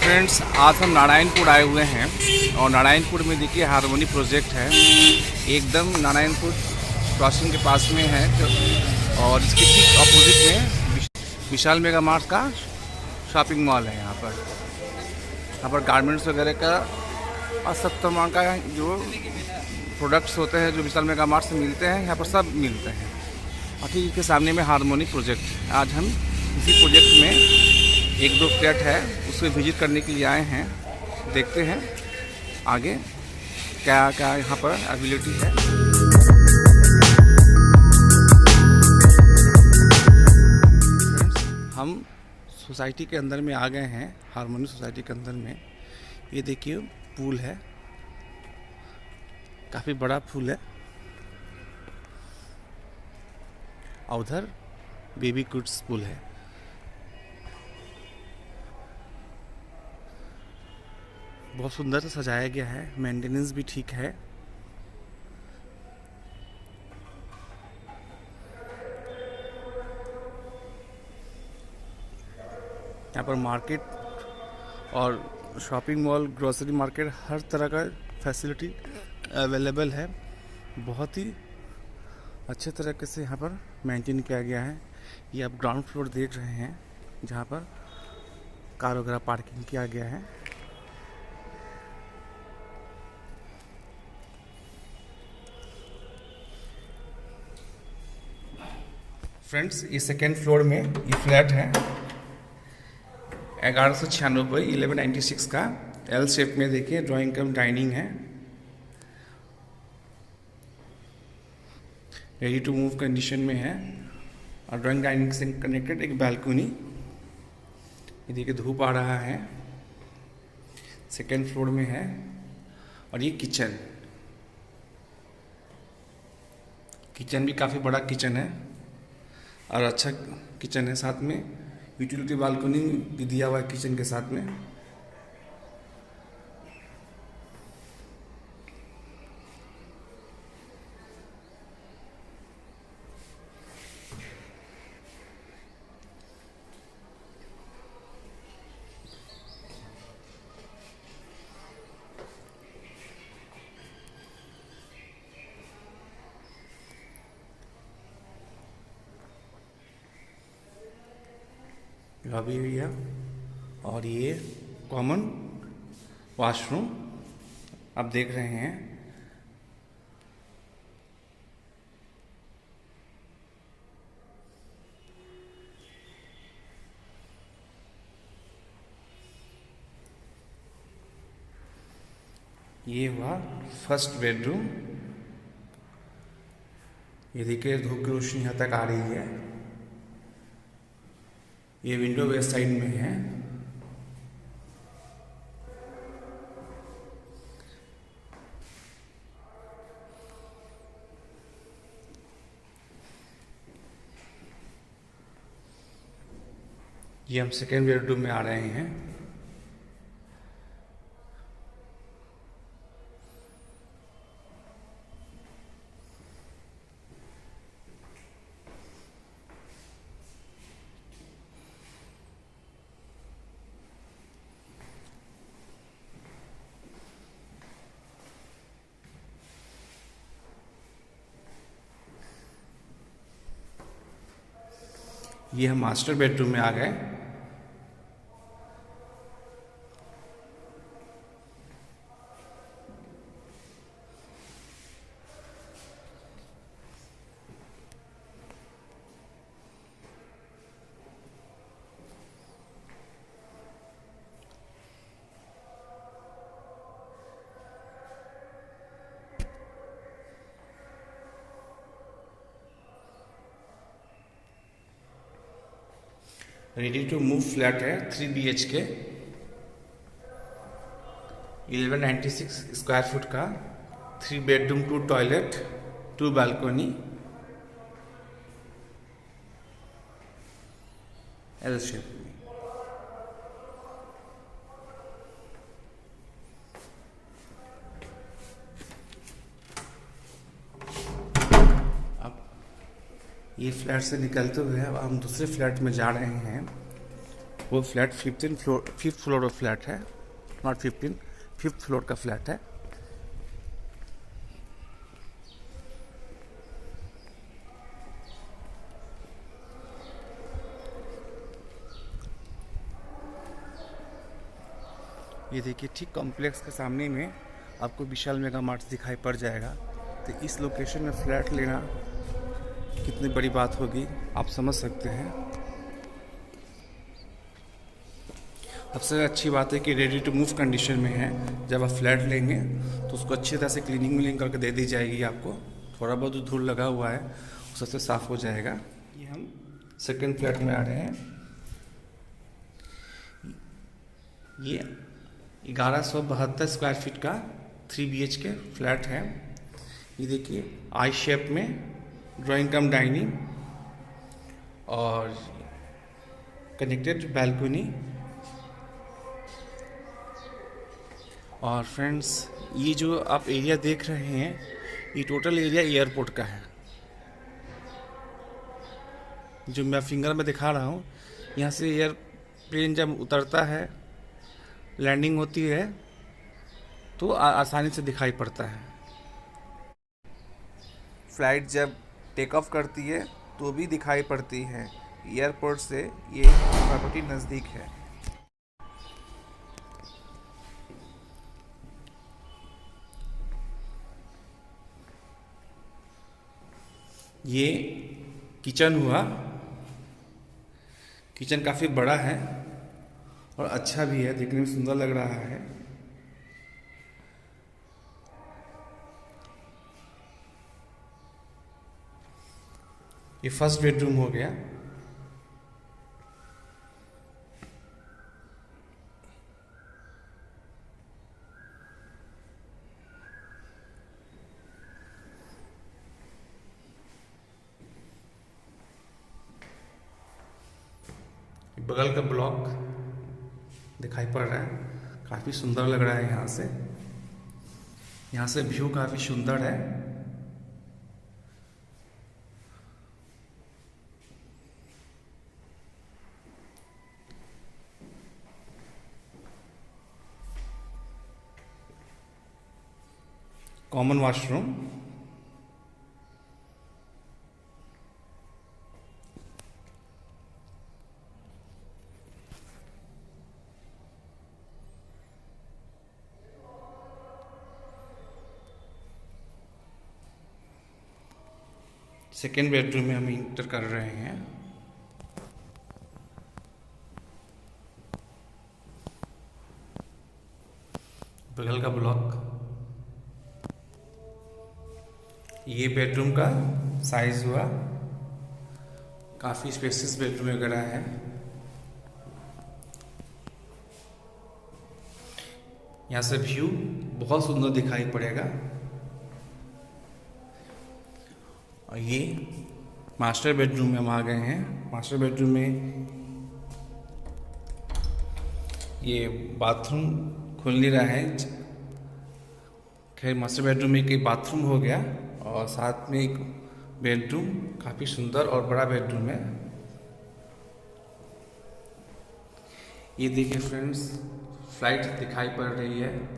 Friends, आज हम नारायणपुर आए हुए हैं और नारायणपुर में देखिए हारमोनी प्रोजेक्ट है। एकदम नारायणपुर क्रॉसिंग के पास में है और इसके ठीक अपोजिट में विशाल मेगा मार्ट का शॉपिंग मॉल है। यहाँ पर गारमेंट्स वगैरह का और सब तरह का जो प्रोडक्ट्स होते हैं जो विशाल मेगा मार्ट से मिलते हैं, यहाँ पर सब मिलते हैं। और ठीक इसके सामने में हारमोनी प्रोजेक्ट। आज हम इसी प्रोजेक्ट में एक दो फ्लैट है उसको विजिट करने के लिए आए हैं। देखते हैं आगे क्या क्या यहाँ पर अवेलेबिलिटी है। हम सोसाइटी के अंदर में आ गए हैं, हारमोनी सोसाइटी के अंदर में। ये देखिए पूल है, काफ़ी बड़ा पूल है और उधर बेबी किड्स पूल है। बहुत सुंदर से सजाया गया है, मेंटेनेंस भी ठीक है। यहाँ पर मार्केट और शॉपिंग मॉल, ग्रोसरी मार्केट, हर तरह का फैसिलिटी अवेलेबल है। बहुत ही अच्छे तरीके से यहाँ पर मेंटेन किया गया है। ये आप ग्राउंड फ्लोर देख रहे हैं जहाँ पर कार वगैरह पार्किंग किया गया है। फ्रेंड्स, ये सेकेंड फ्लोर में ये फ्लैट है 1196 1196 का एल शेप में। देखिए ड्राइंग कम डाइनिंग है, रेडी टू मूव कंडीशन में है और ड्राइंग डाइनिंग से कनेक्टेड एक बालकनी। ये देखिए धूप आ रहा है, सेकेंड फ्लोर में है। और ये किचन भी काफ़ी बड़ा किचन है और अच्छा किचन है। साथ में यूटिलिटी बालकनी भी दिया हुआ है किचन के साथ में। लॉबी एरिया और ये कॉमन वॉशरूम आप देख रहे हैं। ये हुआ फर्स्ट बेडरूम। ये देखिए धूप की रोशनी यहाँ तक आ रही है। ये विंडो वेस्ट साइड में है। ये हम सेकेंड बेडरूम में आ रहे हैं। ये हम मास्टर बेडरूम में आ गए। रेडी टू मूव फ्लैट है 3 BHK 1196 स्क्वायर फुट का, 3 bedroom 2 toilet 2 balcony, L shape में। ये फ्लैट से निकलते हुए अब हम दूसरे फ्लैट में जा रहे हैं। वो फ्लैट 5th फ्लोर का फ्लैट है, नॉट 15, 5th फ्लोर का फ्लैट है। ये देखिए, ठीक कॉम्प्लेक्स के सामने में आपको विशाल मेगा मार्ट दिखाई पड़ जाएगा। तो इस लोकेशन में फ्लैट लेना कितनी बड़ी बात होगी, आप समझ सकते हैं। सबसे अच्छी बात है कि रेडी टू मूव कंडीशन में है। जब आप फ्लैट लेंगे तो उसको अच्छी तरह से क्लीनिंग मिलिंग करके दे दी जाएगी आपको। थोड़ा बहुत धूल लगा हुआ है वो सबसे साफ़ हो जाएगा। ये हम सेकंड फ्लैट में आ रहे हैं। ये 1172 स्क्वायर फीट का 3 BHK फ्लैट है। ये देखिए, आई शेप में ड्राइंग कम डाइनिंग और कनेक्टेड बैल्कनी। और फ्रेंड्स, ये जो आप एरिया देख रहे हैं, ये टोटल एरिया एयरपोर्ट का है। जो मैं फिंगर में दिखा रहा हूँ, यहाँ से एयरप्लेन जब उतरता है, लैंडिंग होती है, तो आसानी से दिखाई पड़ता है। फ्लाइट जब टेक ऑफ करती है तो भी दिखाई पड़ती है। एयरपोर्ट से ये प्रॉपर्टी नज़दीक है। ये किचन हुआ। किचन काफ़ी बड़ा है और अच्छा भी है, देखने में सुंदर लग रहा है। ये फर्स्ट बेडरूम हो गया। बगल का ब्लॉक दिखाई पड़ रहा है, काफ़ी सुंदर लग रहा है। यहाँ से व्यू काफ़ी सुंदर है। कॉमन वॉशरूम, सेकेंड बेडरूम में हम इंटर कर रहे हैं। बगल का ब्लॉक, ये बेडरूम का साइज हुआ। काफ़ी स्पेसियस बेडरूम वगैरह है। यहाँ से व्यू बहुत सुंदर दिखाई पड़ेगा। और ये मास्टर बेडरूम में हम आ गए हैं। मास्टर बेडरूम में ये बाथरूम खुल नहीं रहा है। खैर, मास्टर बेडरूम में एक बाथरूम हो गया और साथ में एक बेडरूम, काफ़ी सुंदर और बड़ा बेडरूम है। ये देखिए फ्रेंड्स, फ्लाइट दिखाई पड़ रही है।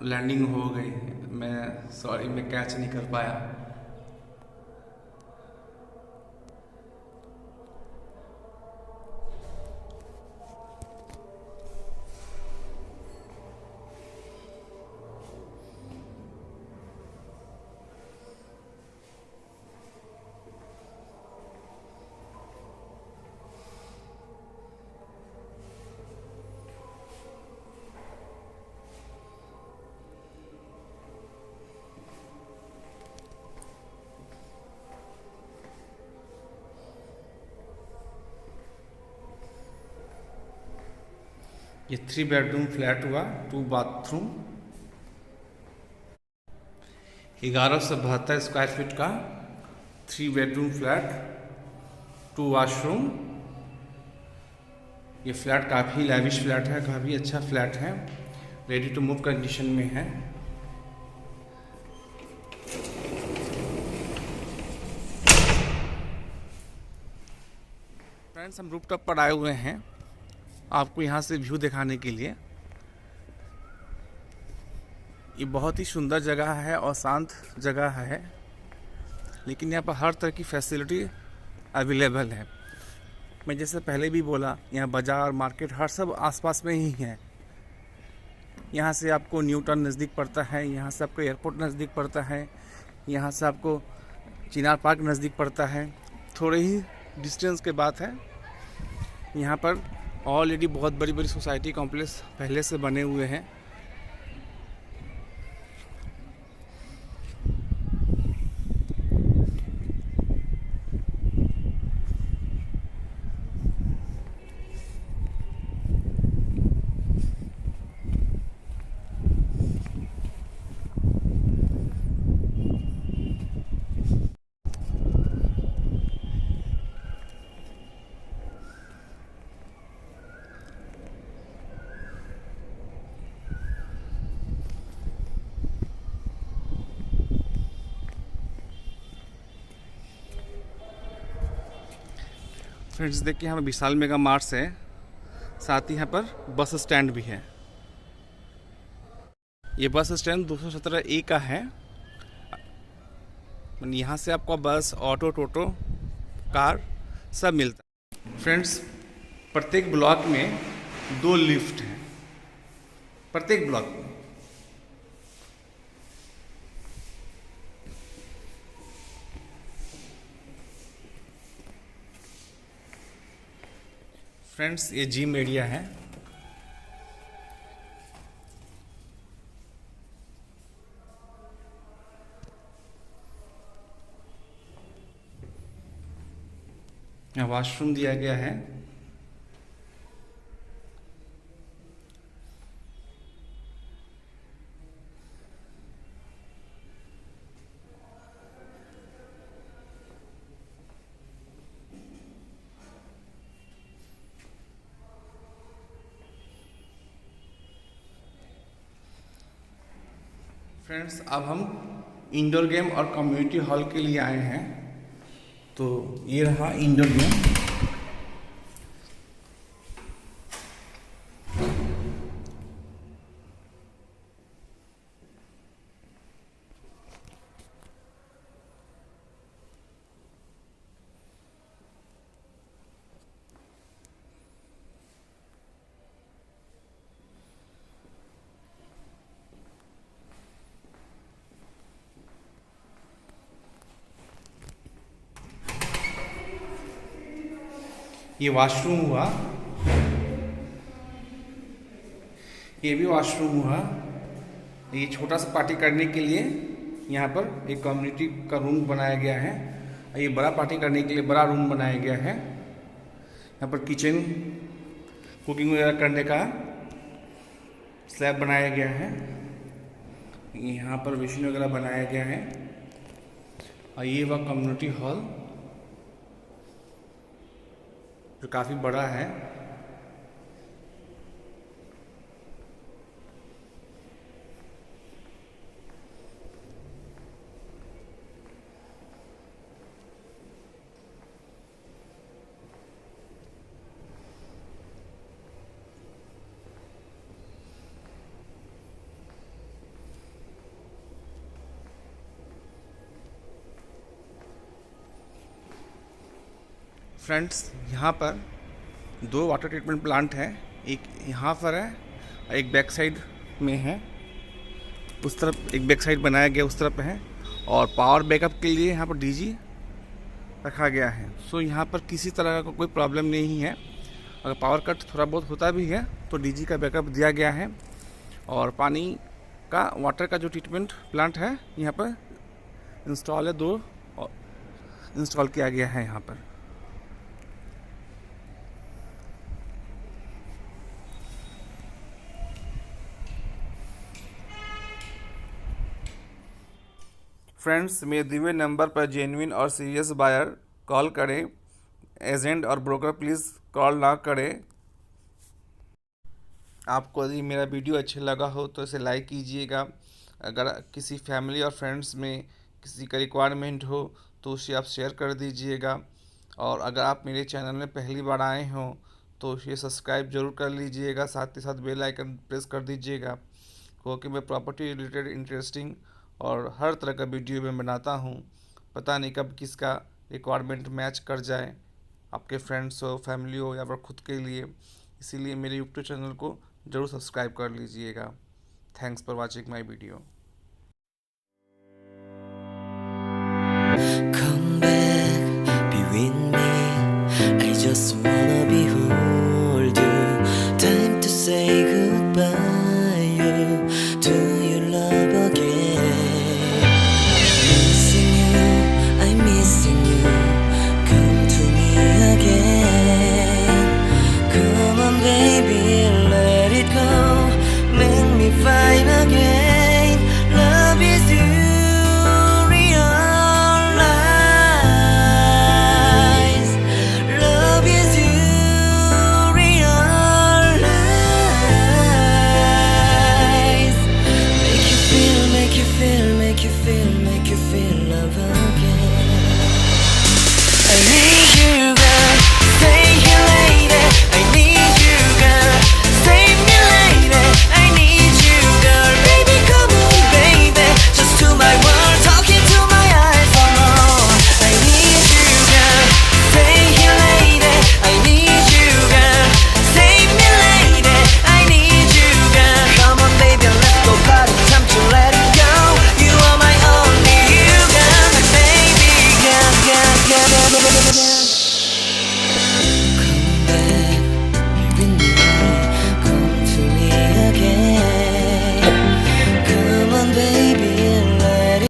लैंडिंग हो गई। मैं कैच नहीं कर पाया। ये 3 बेडरूम फ्लैट हुआ, 2 बाथरूम, 1172 स्क्वायर फीट का 3 बेडरूम फ्लैट, 2 वॉशरूम। ये फ्लैट काफ़ी लैविश फ्लैट है, काफ़ी अच्छा फ्लैट है, रेडी टू मूव कंडीशन में है। फ्रेंड्स, हम रूफटॉप पर आए हुए हैं आपको यहाँ से व्यू दिखाने के लिए। ये बहुत ही सुंदर जगह है और शांत जगह है, लेकिन यहाँ पर हर तरह की फैसिलिटी अवेलेबल है। मैं जैसे पहले भी बोला, यहाँ बाज़ार मार्केट हर सब आसपास में ही है। यहाँ से आपको न्यूटन नज़दीक पड़ता है, यहाँ से आपको एयरपोर्ट नज़दीक पड़ता है, यहाँ से आपको चिनार पार्क नज़दीक पड़ता है। थोड़े ही डिस्टेंस के बात है। यहाँ पर ऑलरेडी बहुत बड़ी बड़ी सोसाइटी कॉम्प्लेक्स पहले से बने हुए हैं। फ्रेंड्स, देखिए यहाँ पर विशाल मेगा मार्ट्स है, साथ ही यहाँ पर बस स्टैंड भी है। ये बस स्टैंड 217A का है। यहाँ से आपको बस, ऑटो, टोटो, कार सब मिलता है। फ्रेंड्स, प्रत्येक ब्लॉक में 2 लिफ्ट हैं, प्रत्येक ब्लॉक में। फ्रेंड्स, ये जिम एरिया है। यहाँ वॉशरूम दिया गया है। फ्रेंड्स, अब हम इंडोर गेम और कम्युनिटी हॉल के लिए आए हैं। तो ये रहा इंडोर गेम। ये वॉशरूम हुआ, ये भी वॉशरूम हुआ। ये छोटा सा पार्टी करने के लिए यहाँ पर एक कम्युनिटी का रूम बनाया गया है। ये बड़ा पार्टी करने के लिए बड़ा रूम बनाया गया है। यहाँ पर किचन, कुकिंग वगैरह करने का स्लैब बनाया गया है। यहाँ पर बेसिन वगैरह बनाया गया है। और ये वह कम्युनिटी हॉल जो काफ़ी बड़ा है। फ्रेंड्स, यहाँ पर 2 वाटर ट्रीटमेंट प्लांट हैं। एक यहाँ पर है, एक बैक साइड में है। उस तरफ एक बैक साइड बनाया गया, उस तरफ है। और पावर बैकअप के लिए यहाँ पर डीजी रखा गया है। सो यहाँ पर किसी तरह का कोई प्रॉब्लम नहीं है। अगर पावर कट थोड़ा बहुत होता भी है तो डीजी का बैकअप दिया गया है। और पानी का, वाटर का जो ट्रीटमेंट प्लांट है यहाँ पर इंस्टॉल है, 2 इंस्टॉल किया गया है यहाँ पर। फ्रेंड्स, मेरे दिए हुए नंबर पर जेन्युइन और सीरियस बायर कॉल करें। एजेंट और ब्रोकर प्लीज़ कॉल ना करें। आपको यदि मेरा वीडियो अच्छा लगा हो तो इसे लाइक कीजिएगा। अगर किसी फैमिली और फ्रेंड्स में किसी का रिक्वायरमेंट हो तो उसे आप शेयर कर दीजिएगा। और अगर आप मेरे चैनल में पहली बार आए हों तो ये सब्सक्राइब जरूर कर लीजिएगा, साथ ही साथ बेल आइकन प्रेस कर दीजिएगा, क्योंकि मैं प्रॉपर्टी रिलेटेड इंटरेस्टिंग और हर तरह का वीडियो मैं बनाता हूँ। पता नहीं कब किसका रिक्वायरमेंट मैच कर जाए, आपके फ्रेंड्स हो, फैमिली हो या फिर खुद के लिए। इसीलिए मेरे यूट्यूब चैनल को ज़रूर सब्सक्राइब कर लीजिएगा। Thanks for watching my video. Come back, be with me. I just wanna be who